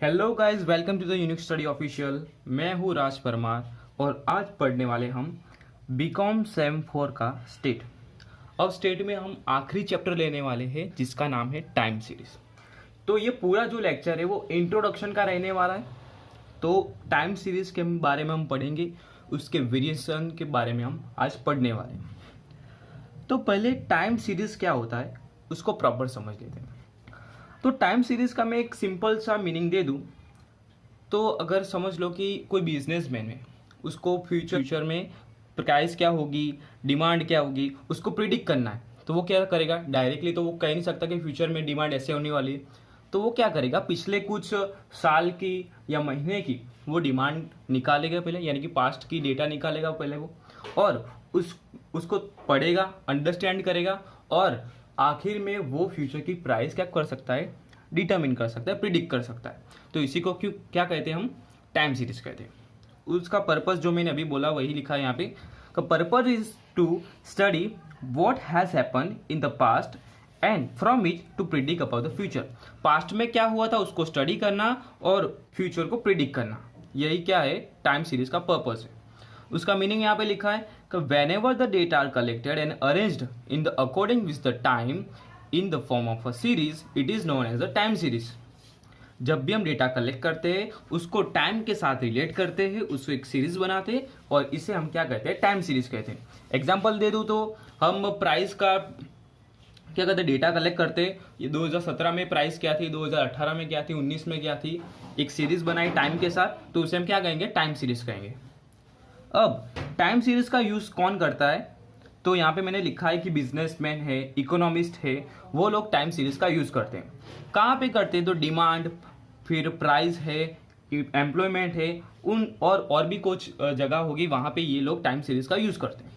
Hello guys, welcome to the unique study official. मैं हूँ राज परमार और आज पढ़ने वाले हम बीकॉम सेम 4 का स्टेट। अब स्टेट में हम आखिरी चैप्टर लेने वाले हैं जिसका नाम है टाइम सीरीज। तो ये पूरा जो लेक्चर है वो इंट्रोडक्शन का रहने वाला है। तो टाइम सीरीज के बारे में हम पढ़ेंगे, उसके वेरिएशन के बारे में हम आज पढ़ने वाले हैं। तो पहले टाइम सीरीज क्या होता है उसको प्रॉपर समझ लेते हैं। तो टाइम सीरीज का मैं एक सिंपल सा मीनिंग दे दूं तो अगर समझ लो कि कोई बिजनेसमैन है, उसको फ्यूचर में प्राइस क्या होगी, डिमांड क्या होगी, उसको प्रिडिक्ट करना है। तो वो क्या करेगा, डायरेक्टली तो वो कह नहीं सकता कि फ्यूचर में डिमांड ऐसे होने वाली है। तो वो क्या करेगा, पिछले कुछ साल की या महीने की वो डिमांड निकालेगा पहले, यानी कि पास्ट की डेटा निकालेगा पहले वो, और उसको पढ़ेगा, अंडरस्टैंड करेगा, और आखिर में वो फ्यूचर की प्राइस क्या कर सकता है, डिटरमिन कर सकता है, प्रिडिक्ट कर सकता है। तो इसी को क्या कहते हैं, हम टाइम सीरीज कहते हैं। उसका पर्पस जो मैंने अभी बोला वही लिखा है यहाँ पे। Purpose is to study what has happen in the past and from it to predict about the future. Past में क्या हुआ था उसको स्टडी करना और फ्यूचर को प्रिडिक्ट करना, यही क्या है टाइम सीरीज का पर्पस है। उसका मीनिंग यहाँ पे लिखा है कि whenever the data are collected and arranged in the according with the time in the form of a series, it is known as a time series। जब भी हम डेटा कलेक्ट करते हैं उसको टाइम के साथ रिलेट करते हैं, उसको एक सीरीज बनाते हैं और इसे हम क्या कहते हैं, टाइम सीरीज कहते हैं। एग्जांपल दे दूँ तो हम प्राइस का क्या कहते हैं, डेटा कलेक्ट करते हैं। ये 2017 में प्राइस क्या थी, 2018 में क्या थी, 19 में क्या थी, एक सीरीज बनाई टाइम के साथ, तो उसे हम क्या कहेंगे, टाइम सीरीज कहेंगे। अब टाइम सीरीज का यूज कौन करता है, तो यहाँ पे मैंने लिखा है कि बिजनेसमैन है, इकोनॉमिस्ट है, वो लोग टाइम सीरीज का यूज करते हैं। कहाँ पे करते हैं, तो डिमांड, फिर प्राइस है, एम्प्लॉयमेंट है, उन और भी कुछ जगह होगी वहाँ पे ये लोग टाइम सीरीज का यूज करते हैं।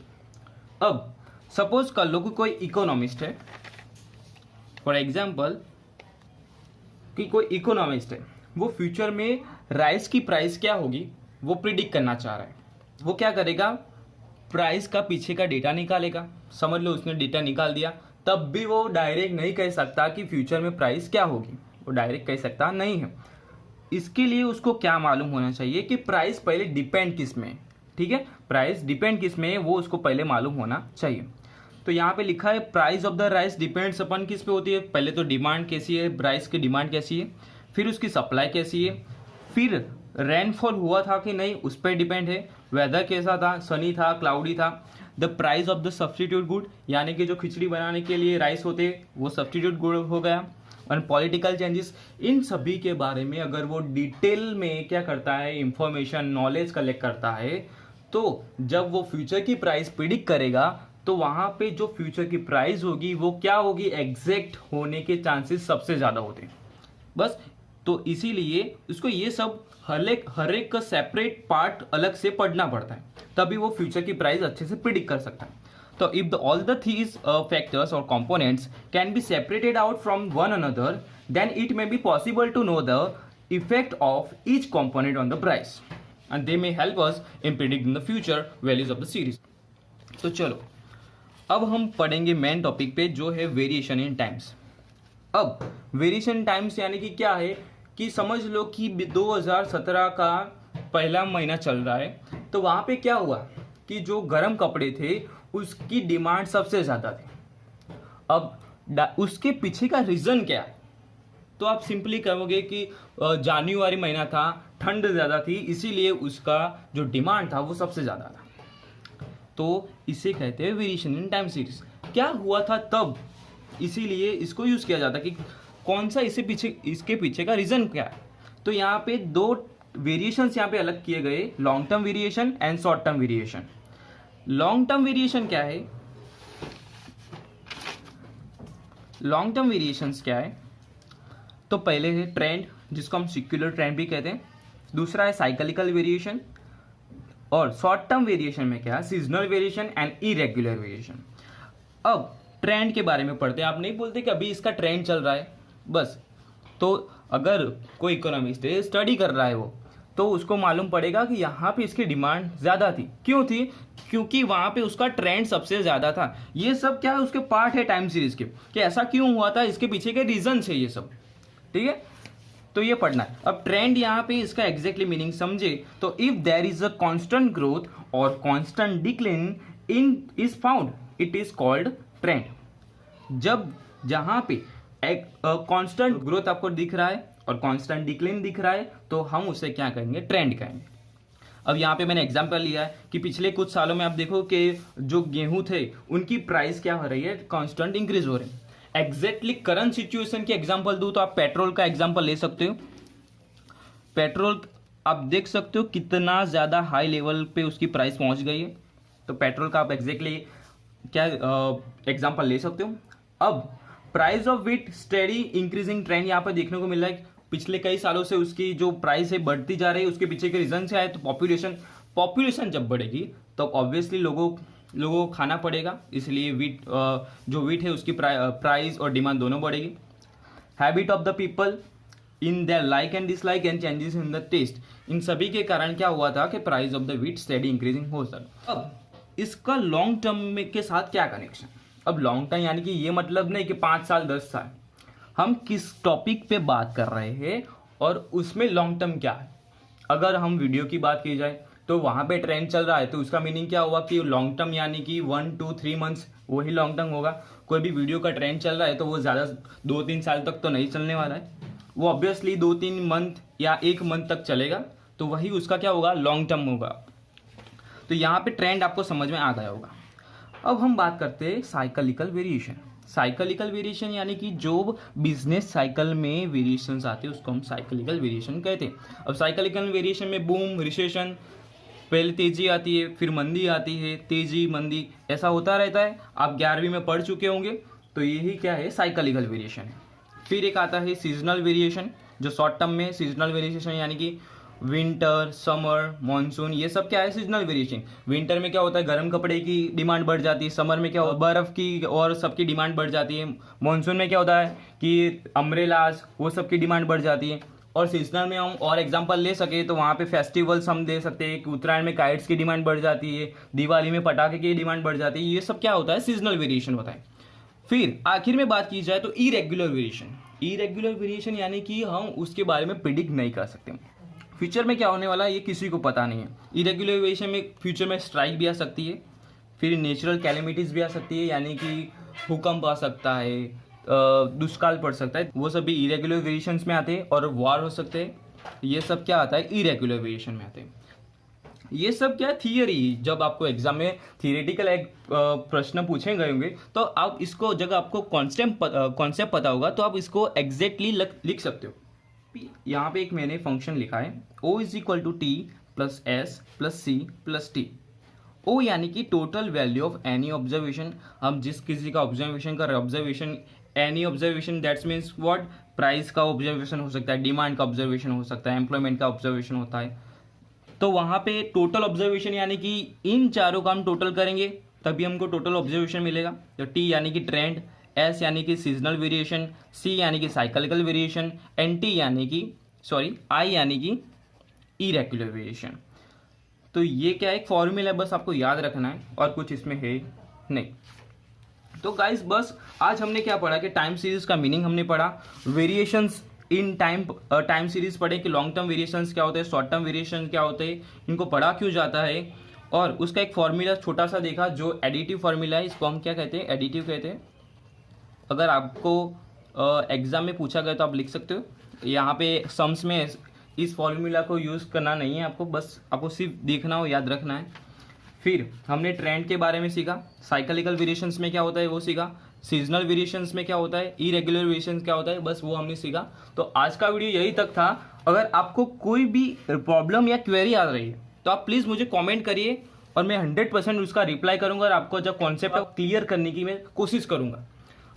अब सपोज कर लो कि कोई इकोनॉमिस्ट है, फॉर एग्जाम्पल कि कोई इकोनॉमिस्ट है, वो फ्यूचर में राइस की प्राइस क्या होगी वो प्रिडिक्ट करना चाह रहा है। वो क्या करेगा, प्राइस का पीछे का डेटा निकालेगा। समझ लो उसने डेटा निकाल दिया, तब भी वो डायरेक्ट नहीं कह सकता कि फ्यूचर में प्राइस क्या होगी, वो डायरेक्ट कह सकता नहीं है। इसके लिए उसको क्या मालूम होना चाहिए कि प्राइस पहले डिपेंड किस में है। ठीक है, प्राइस डिपेंड किस में है वो उसको पहले मालूम होना चाहिए। तो यहाँ पे लिखा है price of the rice depends अपन किस पे होती है, पहले तो डिमांड कैसी है, राइस की डिमांड कैसी है, फिर उसकी सप्लाई कैसी है, फिर रेनफॉल हुआ था कि नहीं उस पर डिपेंड है, वेदर कैसा था, सनी था, क्लाउडी था, the price of the substitute good, यानी कि जो खिचड़ी बनाने के लिए राइस होते वो सब्सटीट्यूट गुड हो गया, और पॉलिटिकल चेंजेस। इन सभी के बारे में अगर वो डिटेल में क्या करता है, इंफॉर्मेशन, नॉलेज कलेक्ट करता है, तो जब वो फ्यूचर की प्राइस प्रिडिक्ट करेगा तो वहां पे जो फ्यूचर की प्राइस होगी वो क्या होगी, एग्जैक्ट होने के चांसेस सबसे ज्यादा होते हैं। बस तो इसीलिए उसको ये सब हर एक का सेपरेट पार्ट अलग से पढ़ना पड़ता है, तभी वो फ्यूचर की प्राइस अच्छे से प्रिडिक्ट कर सकता है। तो if all the these factors और components can be separated out from one another, then it may be possible to know the effect of each component on the price and they may help us in predicting the future values of the series. तो चलो अब हम पढ़ेंगे main topic पे जो है variation in times. अब variation times यानी कि क्या है कि समझ लो कि 2017 का पहला महीना चल रहा है, तो वहाँ पे क्या हुआ कि जो गर्म कपड़े थे उसकी डिमांड सबसे ज़्यादा थी। अब उसके पीछे का रीज़न क्या है, तो आप सिंपली कहोगे कि जनवरी महीना था, ठंड ज़्यादा थी, इसीलिए उसका जो डिमांड था वो सबसे ज़्यादा था। तो इसे कहते हैं वेरिएशन इन टाइम सीरीज। क्या हुआ था तब, इसीलिए इसको यूज़ किया जाता है कि कौन सा इसके पीछे का रीजन क्या है। तो यहाँ पे दो वेरिएशंस यहाँ पे अलग किए गए, long term variation and short term variation. Long term variation क्या है, लॉन्ग टर्म वेरिएशंस क्या है, तो पहले है ट्रेंड जिसको हम सिक्युलर ट्रेंड भी कहते हैं, दूसरा है साइक्लिकल वेरिएशन, और शॉर्ट टर्म वेरिएशन में क्या है, seasonal variation and irregular variation. अब ट्रेंड के बारे में पढ़ते हैं। आप नहीं बोलते कि अभी इसका ट्रेंड चल रहा है बस, तो अगर कोई इकोनॉमिस्ट है, स्टडी कर रहा है वो, तो उसको मालूम पड़ेगा कि यहाँ पे इसकी डिमांड ज़्यादा थी। क्यों थी, क्योंकि वहाँ पे उसका ट्रेंड सबसे ज़्यादा था। ये सब क्या है, उसके पार्ट है टाइम सीरीज के, कि ऐसा क्यों हुआ था, इसके पीछे के रीजन है ये सब। ठीक है, तो ये पढ़ना है। अब ट्रेंड यहाँ पे इसका एग्जैक्टली मीनिंग समझे तो if there is a constant growth और constant decline in is found it is called trend. जब जहाँ पे एक कांस्टेंट ग्रोथ आपको दिख रहा है और कांस्टेंट डिक्लाइन दिख रहा है तो हम उसे क्या कहेंगे, ट्रेंड कहेंगे। अब यहाँ पे मैंने एग्जांपल लिया है कि पिछले कुछ सालों में आप देखो कि जो गेहूं थे उनकी प्राइस क्या हो रही है, कांस्टेंट इंक्रीज हो रही है। एग्जैक्टली करंट सिचुएशन की एग्जांपल दूं तो आप पेट्रोल का एग्जांपल ले सकते हो। पेट्रोल आप देख सकते हो कितना ज़्यादा हाई लेवल पे उसकी प्राइस पहुंच गई है, तो पेट्रोल का आप एग्जैक्टली क्या एग्जांपल ले सकते हो। अब price of wheat steady increasing trend यहाँ पे देखने को मिल रहा है। पिछले कई सालों से उसकी जो प्राइस है बढ़ती जा रही है, उसके पीछे के रीजन से आए तो पॉपुलेशन जब बढ़ेगी तो ऑब्वियसली लोगों को खाना पड़ेगा, इसलिए जो व्हीट है उसकी प्राइस और डिमांड दोनों बढ़ेगी। Habit of the people in their like and dislike and changes in the taste, इन सभी के कारण क्या हुआ था कि price of the wheat steady increasing हो सका। अब इसका लॉन्ग टर्म में के साथ क्या कनेक्शन। अब लॉन्ग टर्म यानी कि ये मतलब नहीं कि 5 साल 10 साल, हम किस टॉपिक पे बात कर रहे हैं और उसमें लॉन्ग टर्म क्या है। अगर हम वीडियो की बात की जाए तो वहाँ पे ट्रेंड चल रहा है तो उसका मीनिंग क्या हुआ कि लॉन्ग टर्म यानी कि 1 2 3 मंथ्स वही लॉन्ग टर्म होगा। कोई भी वीडियो का ट्रेंड चल रहा है तो वो ज़्यादा 2-3 साल तक तो नहीं चलने वाला है, वो ऑब्वियसली 2-3 मंथ या 1 मंथ तक चलेगा, तो वही उसका क्या होगा, लॉन्ग टर्म होगा। तो यहाँ पे ट्रेंड आपको समझ में आ गया होगा। अब हम बात करते हैं साइक्लिकल वेरिएशन। साइक्लिकल वेरिएशन यानी कि जो बिजनेस साइकिल में वेरिएशंस आते हैं उसको हम साइक्लिकल वेरिएशन कहते हैं। अब साइक्लिकल वेरिएशन में बूम रिसेशन, पहले तेजी आती है फिर मंदी आती है, तेजी मंदी ऐसा होता रहता है। आप 11वीं में पढ़ चुके होंगे, तो यही क्या है, साइक्लिकल वेरिएशन है। फिर एक आता है सीजनल वेरिएशन, जो शॉर्ट टर्म में सीजनल वेरिएशन यानी कि विंटर समर मानसून, ये सब क्या है, सीजनल वेरिएशन। विंटर में क्या होता है, गर्म कपड़े की डिमांड बढ़ जाती है, समर में क्या होता है, बर्फ़ की और सबकी डिमांड बढ़ जाती है, मानसून में क्या होता है कि अम्ब्रेलाज वो सब की डिमांड बढ़ जाती है। और सीजनल में हम और एग्जांपल ले सके तो वहाँ पे फेस्टिवल्स हम दे सकते हैं कि उत्तरायण में काइट्स की डिमांड बढ़ जाती है, दिवाली में पटाखे की डिमांड बढ़ जाती है, ये सब क्या होता है, सीजनल वेरिएशन होता है। फिर आखिर में बात की जाए तो इरेगुलर वेरिएशन। इरेगुलर वेरिएशन यानी कि हम उसके बारे में प्रिडिक्ट नहीं कर सकते, फ्यूचर में क्या होने वाला है ये किसी को पता नहीं है। इरेगुलर वेरिएशन में फ्यूचर में स्ट्राइक भी आ सकती है, फिर नेचुरल कैलेमिटीज़ भी आ सकती है, यानी कि भूकंप आ सकता है, दुष्काल पड़ सकता है, वो सब भी इरेगुलर वेरिएशंस में आते हैं। और वार हो सकते हैं, ये सब क्या आता है, इरेगुलर वेरिएशन में आते हैं। ये सब क्या थियरी, जब आपको एग्जाम में थियरेटिकल एक प्रश्न पूछे गए होंगे तो आप इसको, जब आपको कॉन्सेप्ट पता होगा तो आप इसको एग्जैक्टली लिख सकते हो। यहाँ पे एक मैंने फंक्शन लिखा है, O is equal to T plus S plus C plus T. O यानी कि total value of any observation, हम जिस किसी का ऑब्जर्वेशन कर रहे हैं, observation any observation that's means what, price का ऑब्जर्वेशन हो सकता है, डिमांड का ऑब्जर्वेशन हो सकता है, एम्प्लॉयमेंट का ऑब्जर्वेशन होता है। तो वहाँ पे टोटल ऑब्जर्वेशन यानी कि इन चारों का हम टोटल करेंगे तभी हमको टोटल ऑब्जर्वेशन मिलेगा। तो टी यानी कि ट्रेंड, एस यानी कि सीजनल वेरिएशन, सी यानी कि साइक्लिकल वेरिएशन, एंड टी यानी कि आई यानी कि इरेगुलर वेरिएशन। तो ये क्या एक फॉर्मूला है, बस आपको याद रखना है और कुछ इसमें है नहीं। तो गाइस बस आज हमने क्या पढ़ा कि टाइम सीरीज का मीनिंग हमने पढ़ा, वेरिएशंस इन टाइम सीरीज पढ़े कि लॉन्ग टर्म वेरिएशंस क्या होते हैं, शॉर्ट टर्म वेरिएशन क्या होते हैं, इनको पढ़ा क्यों जाता है, और उसका एक फॉर्मूला छोटा सा देखा जो एडिटिव फॉर्मूला है, इसको हम क्या कहते हैं, एडिटिव कहते हैं। अगर आपको एग्जाम में पूछा गया तो आप लिख सकते हो। यहाँ पे सम्स में इस फॉर्मूला को यूज़ करना नहीं है आपको, बस आपको सिर्फ देखना हो, याद रखना है। फिर हमने ट्रेंड के बारे में सीखा, साइक्लिकल वेरिएशंस में क्या होता है वो सीखा, सीजनल वेरिएशंस में क्या होता है, इरेगुलर वेरिएशंस क्या होता है, बस वो हमने सीखा। तो आज का वीडियो यही तक था। अगर आपको कोई भी प्रॉब्लम या क्वेरी आ रही है तो आप प्लीज़ मुझे कमेंट करिए और मैं 100% उसका रिप्लाई करूंगा और आपको जब कॉन्सेप्ट क्लियर करने की मैं कोशिश करूंगा।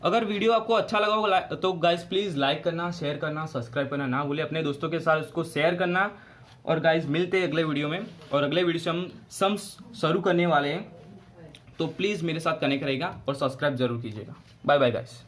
अगर वीडियो आपको अच्छा लगा होगा तो गाइस प्लीज़ लाइक करना, शेयर करना, सब्सक्राइब करना ना भूले, अपने दोस्तों के साथ उसको शेयर करना। और गाइस मिलते हैं अगले वीडियो में, और अगले वीडियो से हम सम्स शुरू करने वाले हैं, तो प्लीज़ मेरे साथ कनेक्ट रहेगा और सब्सक्राइब जरूर कीजिएगा। Bye bye guys.